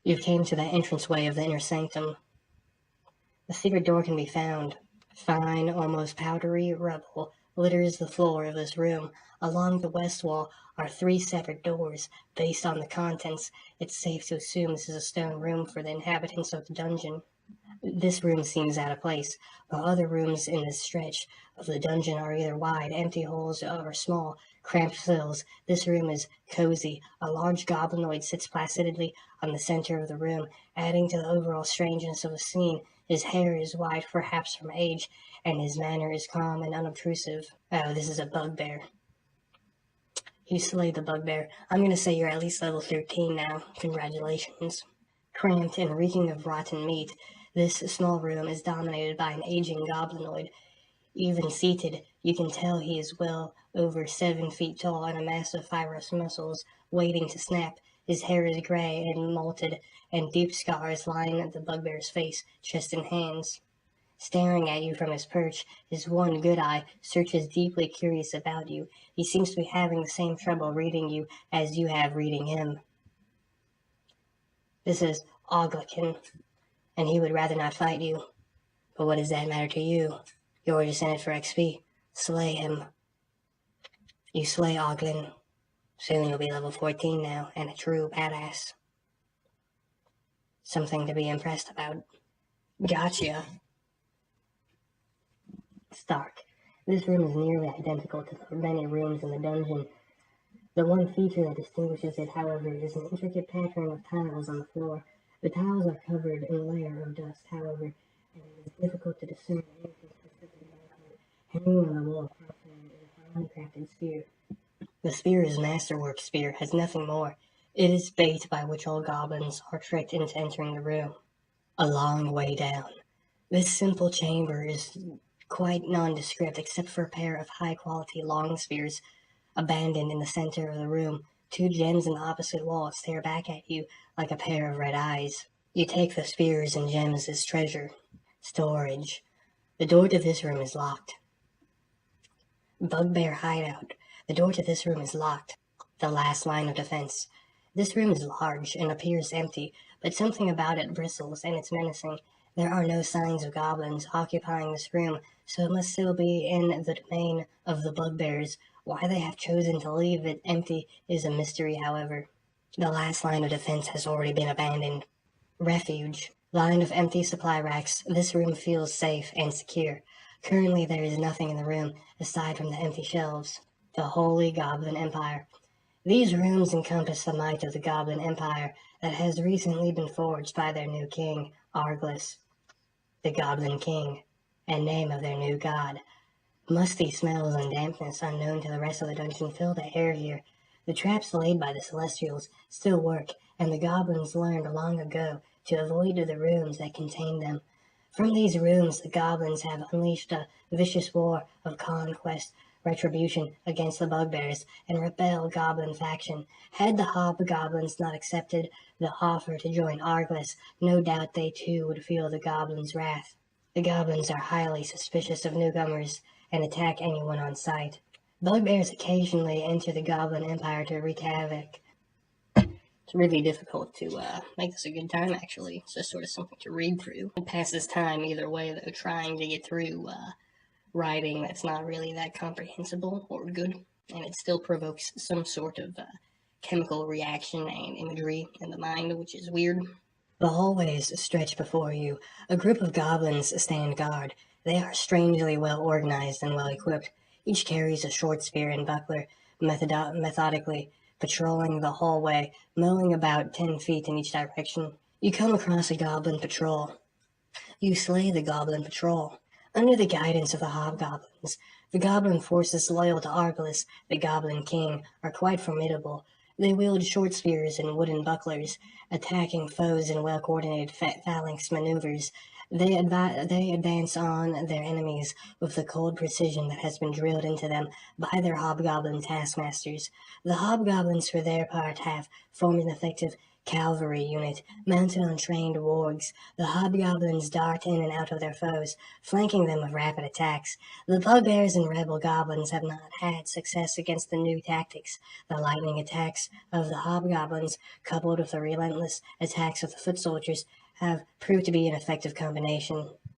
You came to the entranceway of the inner sanctum. The secret door can be found. Fine, almost powdery rubble litters the floor of this room. Along the west wall are 3 separate doors. Based on the contents, it's safe to assume this is a stone room for the inhabitants of the dungeon. This room seems out of place, while other rooms in this stretch of the dungeon are either wide, empty holes or small, cramped cells. This room is cozy. A large goblinoid sits placidly on the center of the room, adding to the overall strangeness of the scene. His hair is white, perhaps from age, and his manner is calm and unobtrusive. Oh, this is a bugbear. You slayed the bugbear. I'm going to say you're at least level 13 now. Congratulations. Cramped and reeking of rotten meat, this small room is dominated by an aging goblinoid. Even seated, you can tell he is well over 7 feet tall and a mass of fibrous muscles waiting to snap. His hair is gray and molted, and deep scars line the bugbear's face, chest, and hands. Staring at you from his perch, his one good eye searches deeply curious about you. He seems to be having the same trouble reading you as you have reading him. This is Oglican, and he would rather not fight you. But what does that matter to you? You're just in it for XP. Slay him. You slay Oglin. Soon you'll be level 14 now, and a true badass. Something to be impressed about. Gotcha. Stark. This room is nearly identical to the many rooms in the dungeon. The one feature that distinguishes it, however, is an intricate pattern of tiles on the floor. The tiles are covered in a layer of dust, however, and it is difficult to discern anything specific about it. Hanging on the wall across from it is a finely crafted spear. The spear is masterwork spear, has nothing more. It is bait by which all goblins are tricked into entering the room. A long way down. This simple chamber is quite nondescript except for a pair of high-quality long spears abandoned in the center of the room. 2 gems in the opposite wall stare back at you like a pair of red eyes. You take the spears and gems as treasure. Storage. The door to this room is locked. Bugbear hideout. The door to this room is locked. The last line of defense. This room is large and appears empty, but something about it bristles and it's menacing. There are no signs of goblins occupying this room, so it must still be in the domain of the bugbears. Why they have chosen to leave it empty is a mystery, however. The last line of defense has already been abandoned. Refuge. Line of empty supply racks. This room feels safe and secure. Currently there is nothing in the room aside from the empty shelves. The Holy Goblin Empire. These rooms encompass the might of the Goblin Empire that has recently been forged by their new king, Arglys, the Goblin King, and name of their new god. Musty smells and dampness unknown to the rest of the dungeon fill the air here. The traps laid by the Celestials still work, and the goblins learned long ago to avoid the rooms that contain them. From these rooms, the goblins have unleashed a vicious war of conquest, retribution against the bugbears, and rebel goblin faction. Had the hobgoblins not accepted the offer to join Arglys, no doubt they too would feel the goblins' wrath. The goblins are highly suspicious of newcomers and attack anyone on sight. Bugbears occasionally enter the Goblin Empire to wreak havoc. It's really difficult to make this a good time, actually. It's just sort of something to read through. It passes time either way, though, trying to get through writing that's not really that comprehensible or good, and it still provokes some sort of chemical reaction and imagery in the mind, which is weird. The hallways stretch before you. A group of goblins stand guard. They are strangely well organized and well equipped. Each carries a short spear and buckler, methodically patrolling the hallway, milling about 10 feet in each direction. You come across a goblin patrol. You slay the goblin patrol. Under the guidance of the hobgoblins, the goblin forces loyal to Arglys, the Goblin King, are quite formidable. They wield short spears and wooden bucklers, attacking foes in well-coordinated phalanx maneuvers. They advance on their enemies with the cold precision that has been drilled into them by their hobgoblin taskmasters. The hobgoblins, for their part, have formed an effective cavalry unit, mounted on trained wargs. The hobgoblins dart in and out of their foes, flanking them with rapid attacks. The bugbears and rebel goblins have not had success against the new tactics. The lightning attacks of the hobgoblins, coupled with the relentless attacks of the foot soldiers, have proved to be an effective combination.